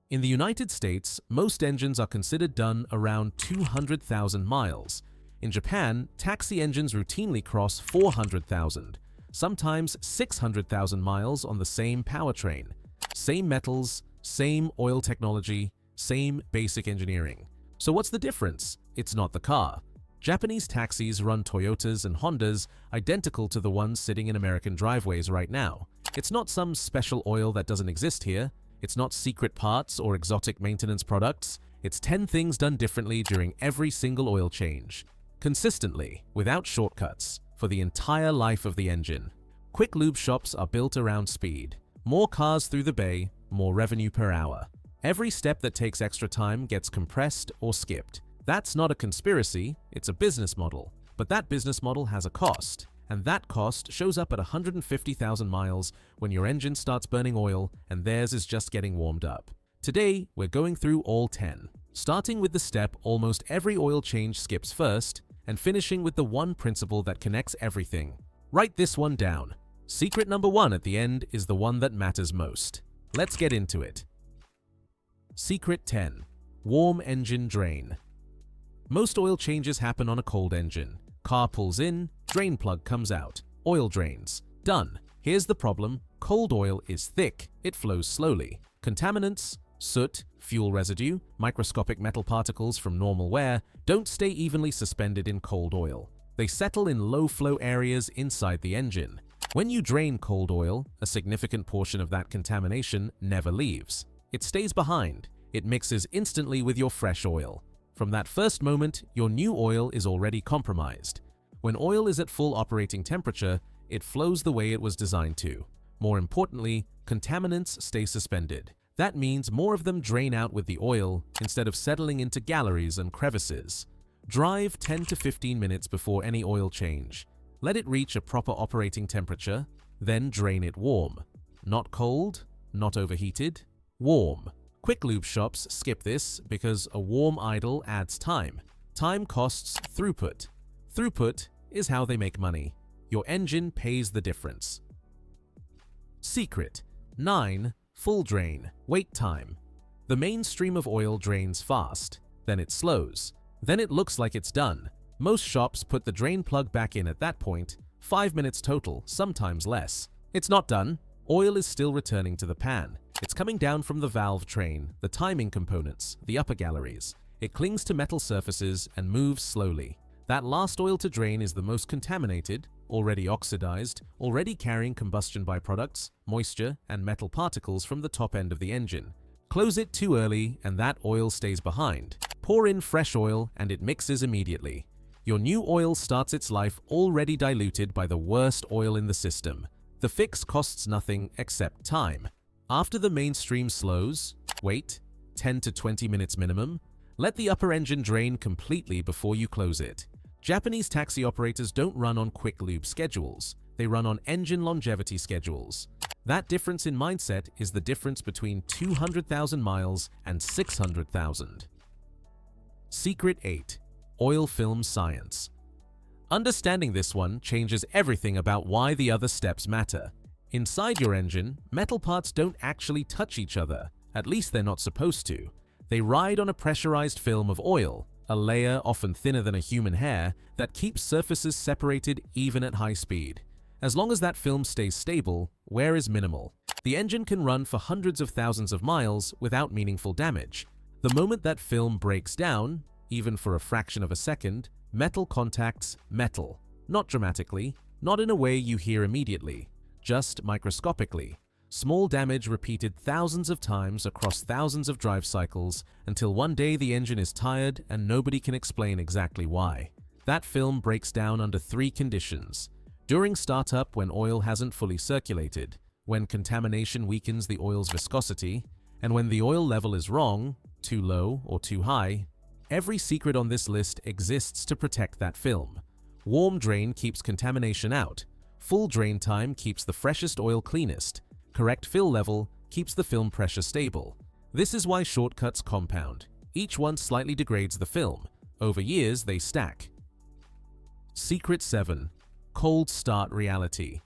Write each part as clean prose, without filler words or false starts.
In the United States, most engines are considered done around 200,000 miles. In Japan, taxi engines routinely cross 400,000, sometimes 600,000 miles on the same powertrain. Same metals, same oil technology, same basic engineering. So what's the difference? It's not the car. Japanese taxis run Toyotas and Hondas identical to the ones sitting in American driveways right now. It's not some special oil that doesn't exist here. It's not secret parts or exotic maintenance products. It's 10 things done differently during every single oil change. Consistently, without shortcuts, for the entire life of the engine. Quick lube shops are built around speed. More cars through the bay, more revenue per hour. Every step that takes extra time gets compressed or skipped. That's not a conspiracy, it's a business model. But that business model has a cost. And that cost shows up at 150,000 miles when your engine starts burning oil and theirs is just getting warmed up. Today, we're going through all 10, starting with the step almost every oil change skips first, and finishing with the one principle that connects everything. Write this one down. Secret number 1 at the end is the one that matters most. Let's get into it. Secret 10. Warm engine drain. Most oil changes happen on a cold engine. Car pulls in, drain plug comes out, oil drains. Done. Here's the problem. Cold oil is thick. It flows slowly. Contaminants, soot, fuel residue, microscopic metal particles from normal wear don't stay evenly suspended in cold oil. They settle in low-flow areas inside the engine. When you drain cold oil, a significant portion of that contamination never leaves. It stays behind. It mixes instantly with your fresh oil. From that first moment, your new oil is already compromised. When oil is at full operating temperature, it flows the way it was designed to. More importantly, contaminants stay suspended. That means more of them drain out with the oil instead of settling into galleries and crevices. Drive 10 to 15 minutes before any oil change. Let it reach a proper operating temperature, then drain it warm. Not cold, not overheated, warm. Quick lube shops skip this because a warm idle adds time. Time costs throughput. Throughput is how they make money. Your engine pays the difference. Secret 9. Full drain. Wait time. The main stream of oil drains fast, then it slows. Then it looks like it's done. Most shops put the drain plug back in at that point, 5 minutes total, sometimes less. It's not done. Oil is still returning to the pan. It's coming down from the valve train, the timing components, the upper galleries. It clings to metal surfaces and moves slowly. That last oil to drain is the most contaminated, already oxidized, already carrying combustion byproducts, moisture, and metal particles from the top end of the engine. Close it too early and that oil stays behind. Pour in fresh oil and it mixes immediately. Your new oil starts its life already diluted by the worst oil in the system. The fix costs nothing except time. After the mainstream slows, wait 10 to 20 minutes minimum. Let the upper engine drain completely before you close it. Japanese taxi operators don't run on quick lube schedules. They run on engine longevity schedules. That difference in mindset is the difference between 200,000 miles and 600,000. Secret 8. Oil film science. Understanding this one changes everything about why the other steps matter. Inside your engine, metal parts don't actually touch each other. At least they're not supposed to. They ride on a pressurized film of oil, a layer often thinner than a human hair that keeps surfaces separated even at high speed. As long as that film stays stable, wear is minimal. The engine can run for hundreds of thousands of miles without meaningful damage. The moment that film breaks down, even for a fraction of a second, metal contacts metal. Not dramatically, not in a way you hear immediately, just microscopically. Small damage repeated thousands of times across thousands of drive cycles until one day the engine is tired and nobody can explain exactly why. That film breaks down under 3 conditions. During startup, when oil hasn't fully circulated, when contamination weakens the oil's viscosity, and when the oil level is wrong, too low or too high. Every secret on this list exists to protect that film. Warm drain keeps contamination out. Full drain time keeps the freshest oil cleanest. Correct fill level keeps the film pressure stable. This is why shortcuts compound. Each one slightly degrades the film. Over years, they stack. Secret 7. Cold start reality.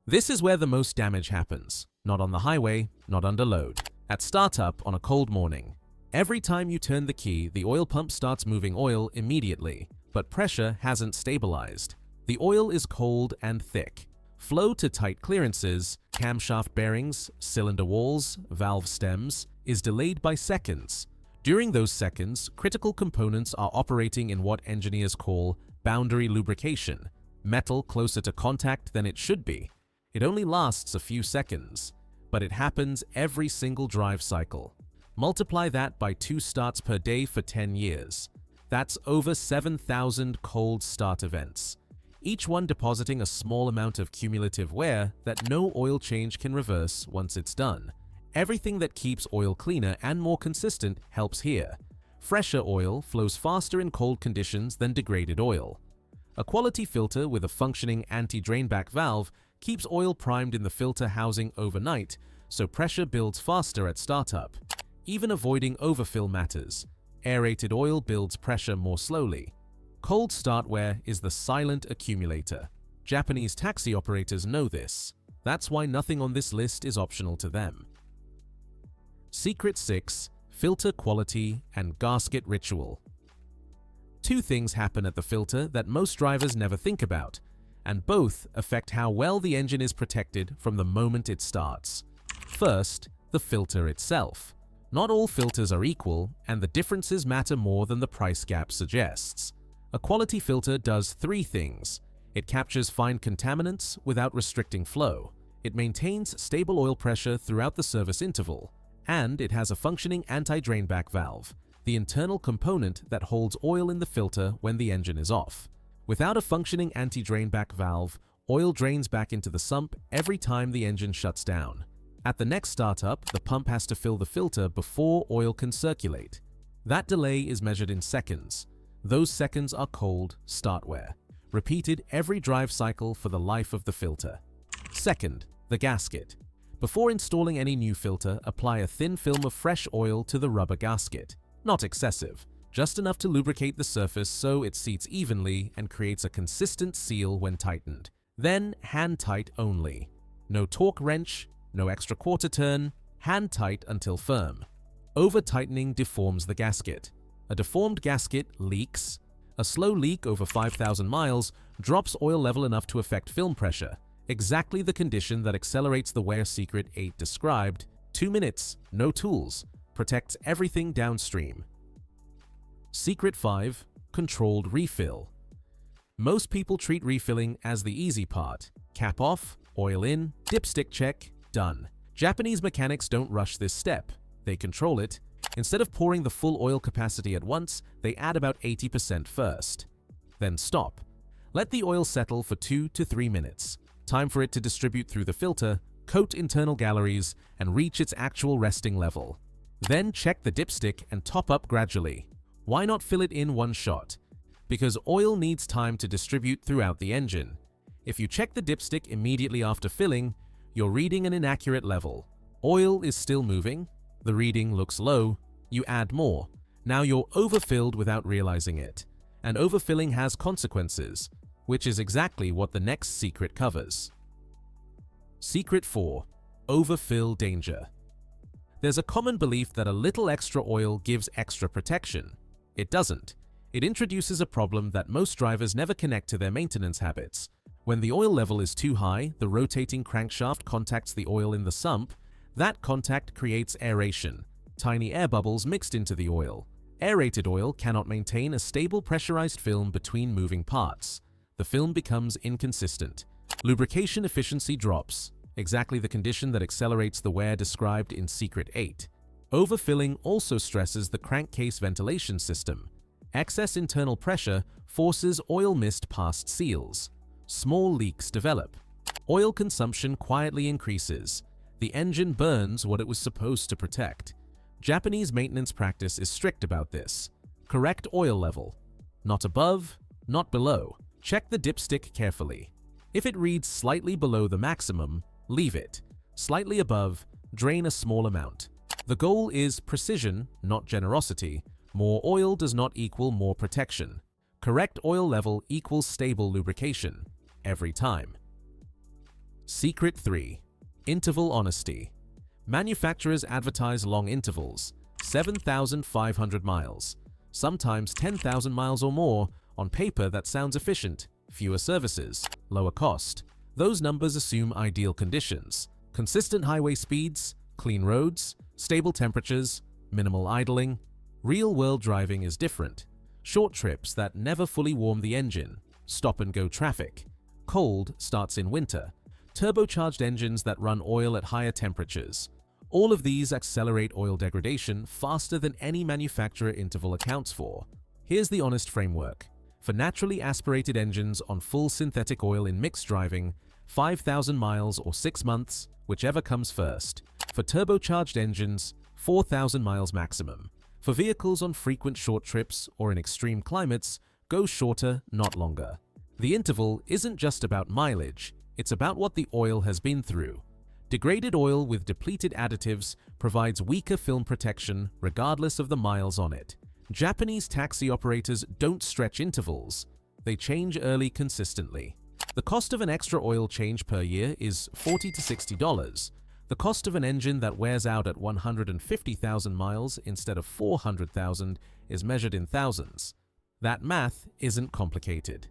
This is where the most damage happens. Not on the highway, not under load. At startup on a cold morning, every time you turn the key, the oil pump starts moving oil immediately, but pressure hasn't stabilized. The oil is cold and thick. Flow to tight clearances, camshaft bearings, cylinder walls, valve stems is delayed by seconds. During those seconds, critical components are operating in what engineers call boundary lubrication, metal closer to contact than it should be. It only lasts a few seconds, but it happens every single drive cycle. Multiply that by 2 starts per day for 10 years. That's over 7,000 cold start events, each one depositing a small amount of cumulative wear that no oil change can reverse once it's done. Everything that keeps oil cleaner and more consistent helps here. Fresher oil flows faster in cold conditions than degraded oil. A quality filter with a functioning anti-drainback valve keeps oil primed in the filter housing overnight, so pressure builds faster at startup. Even avoiding overfill matters. Aerated oil builds pressure more slowly. Cold start wear is the silent accumulator. Japanese taxi operators know this. That's why nothing on this list is optional to them. Secret 6. Filter quality and gasket ritual. 2 things happen at the filter that most drivers never think about, and both affect how well the engine is protected from the moment it starts. First, the filter itself. Not all filters are equal, and the differences matter more than the price gap suggests. A quality filter does 3 things. It captures fine contaminants without restricting flow. It maintains stable oil pressure throughout the service interval. And it has a functioning anti-drainback valve, the internal component that holds oil in the filter when the engine is off. Without a functioning anti-drainback valve, oil drains back into the sump every time the engine shuts down. At the next startup, the pump has to fill the filter before oil can circulate. That delay is measured in seconds. Those seconds are cold start wear, repeated every drive cycle for the life of the filter. Second, the gasket. Before installing any new filter, apply a thin film of fresh oil to the rubber gasket. Not excessive, just enough to lubricate the surface so it seats evenly and creates a consistent seal when tightened. Then hand tight only. No torque wrench, no extra quarter turn, hand tight until firm. Over-tightening deforms the gasket. A deformed gasket leaks. A slow leak over 5,000 miles drops oil level enough to affect film pressure. Exactly the condition that accelerates the wear Secret 8 described. 2 minutes, no tools, protects everything downstream. Secret 5. Controlled refill. Most people treat refilling as the easy part. Cap off, oil in, dipstick check, done. Japanese mechanics don't rush this step. They control it. Instead of pouring the full oil capacity at once, they add about 80% first. Then stop. Let the oil settle for 2 to 3 minutes. Time for it to distribute through the filter, coat internal galleries, and reach its actual resting level. Then check the dipstick and top up gradually. Why not fill it in one shot? Because oil needs time to distribute throughout the engine. If you check the dipstick immediately after filling, you're reading an inaccurate level. Oil is still moving, the reading looks low, you add more. Now you're overfilled without realizing it. And overfilling has consequences, which is exactly what the next secret covers. Secret 4. Overfill danger. There's a common belief that a little extra oil gives extra protection. It doesn't. It introduces a problem that most drivers never connect to their maintenance habits. When the oil level is too high, the rotating crankshaft contacts the oil in the sump. That contact creates aeration, tiny air bubbles mixed into the oil. Aerated oil cannot maintain a stable pressurized film between moving parts. The film becomes inconsistent. Lubrication efficiency drops, exactly the condition that accelerates the wear described in Secret 8. Overfilling also stresses the crankcase ventilation system. Excess internal pressure forces oil mist past seals. Small leaks develop. Oil consumption quietly increases. The engine burns what it was supposed to protect. Japanese maintenance practice is strict about this. Correct oil level. Not above, not below. Check the dipstick carefully. If it reads slightly below the maximum, leave it. Slightly above, drain a small amount. The goal is precision, not generosity. More oil does not equal more protection. Correct oil level equals stable lubrication. Every time. Secret 3. Interval honesty. Manufacturers advertise long intervals, 7,500 miles, sometimes 10,000 miles or more. On paper, that sounds efficient. Fewer services, lower cost. Those numbers assume ideal conditions: consistent highway speeds, clean roads, stable temperatures, minimal idling. Real-world driving is different. Short trips that never fully warm the engine, stop-and-go traffic, cold starts in winter, turbocharged engines that run oil at higher temperatures. All of these accelerate oil degradation faster than any manufacturer interval accounts for. Here's the honest framework. For naturally aspirated engines on full synthetic oil in mixed driving, 5,000 miles or 6 months, whichever comes first. For turbocharged engines, 4,000 miles maximum. For vehicles on frequent short trips or in extreme climates, go shorter, not longer. The interval isn't just about mileage, it's about what the oil has been through. Degraded oil with depleted additives provides weaker film protection regardless of the miles on it. Japanese taxi operators don't stretch intervals. They change early consistently. The cost of an extra oil change per year is $40 to $60. The cost of an engine that wears out at 150,000 miles instead of 400,000 is measured in thousands. That math isn't complicated.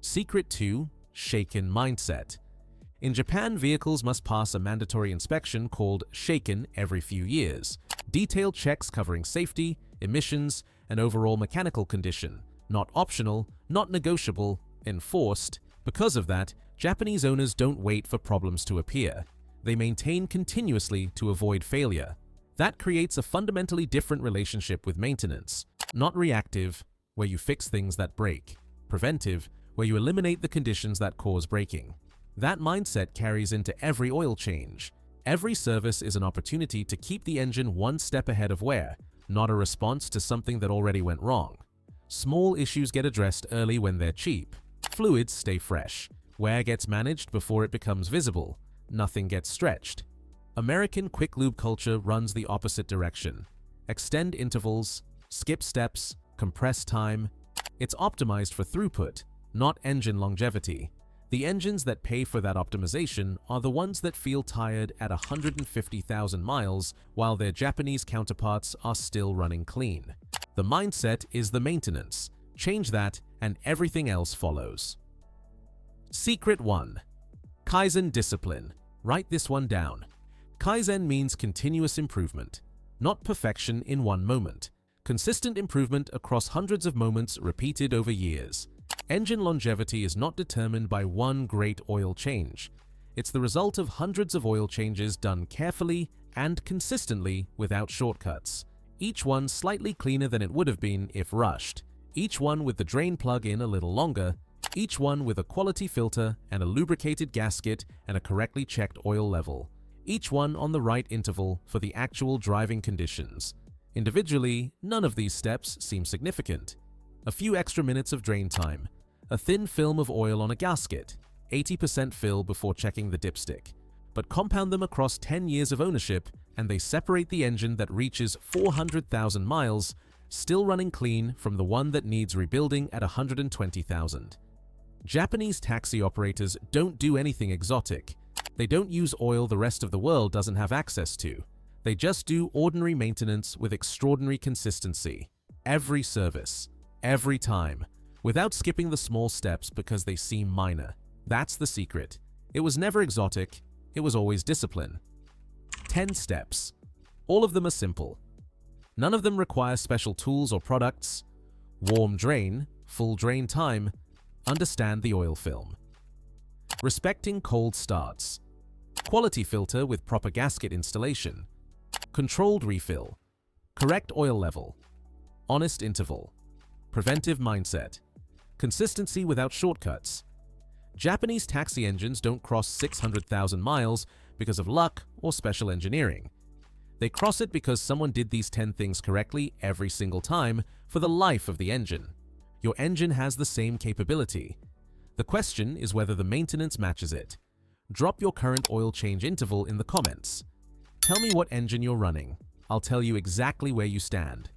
Secret 2: Shaken mindset. In Japan, vehicles must pass a mandatory inspection called Shaken every few years. Detailed checks covering safety, emissions, and overall mechanical condition. Not optional, not negotiable, enforced. Because of that, Japanese owners don't wait for problems to appear. They maintain continuously to avoid failure. That creates a fundamentally different relationship with maintenance. Not reactive, where you fix things that break. Preventive, where you eliminate the conditions that cause breaking. That mindset carries into every oil change. Every service is an opportunity to keep the engine one step ahead of wear, not a response to something that already went wrong. Small issues get addressed early when they're cheap. Fluids stay fresh. Wear gets managed before it becomes visible. Nothing gets stretched. American quick lube culture runs the opposite direction. Extend intervals, skip steps, compress time. It's optimized for throughput, not engine longevity. The engines that pay for that optimization are the ones that feel tired at 150,000 miles while their Japanese counterparts are still running clean. The mindset is the maintenance. Change that and everything else follows. Secret 1: Kaizen discipline. Write this one down. Kaizen means continuous improvement, not perfection in one moment. Consistent improvement across hundreds of moments repeated over years. Engine longevity is not determined by one great oil change. It's the result of hundreds of oil changes done carefully and consistently without shortcuts. Each one slightly cleaner than it would have been if rushed. Each one with the drain plug in a little longer. Each one with a quality filter and a lubricated gasket and a correctly checked oil level. Each one on the right interval for the actual driving conditions. Individually, none of these steps seem significant. A few extra minutes of drain time, a thin film of oil on a gasket, 80% fill before checking the dipstick. But compound them across 10 years of ownership and they separate the engine that reaches 400,000 miles, still running clean, from the one that needs rebuilding at 120,000. Japanese taxi operators don't do anything exotic. They don't use oil the rest of the world doesn't have access to. They just do ordinary maintenance with extraordinary consistency. Every service. Every time, without skipping the small steps because they seem minor. That's the secret. It was never exotic, it was always discipline. 10 steps. All of them are simple. None of them require special tools or products. Warm drain, full drain time, understand the oil film. Respecting cold starts. Quality filter with proper gasket installation. Controlled refill. Correct oil level. Honest interval. Preventive mindset. Consistency without shortcuts. Japanese taxi engines don't cross 600,000 miles because of luck or special engineering. They cross it because someone did these 10 things correctly every single time for the life of the engine. Your engine has the same capability. The question is whether the maintenance matches it. Drop your current oil change interval in the comments. Tell me what engine you're running. I'll tell you exactly where you stand.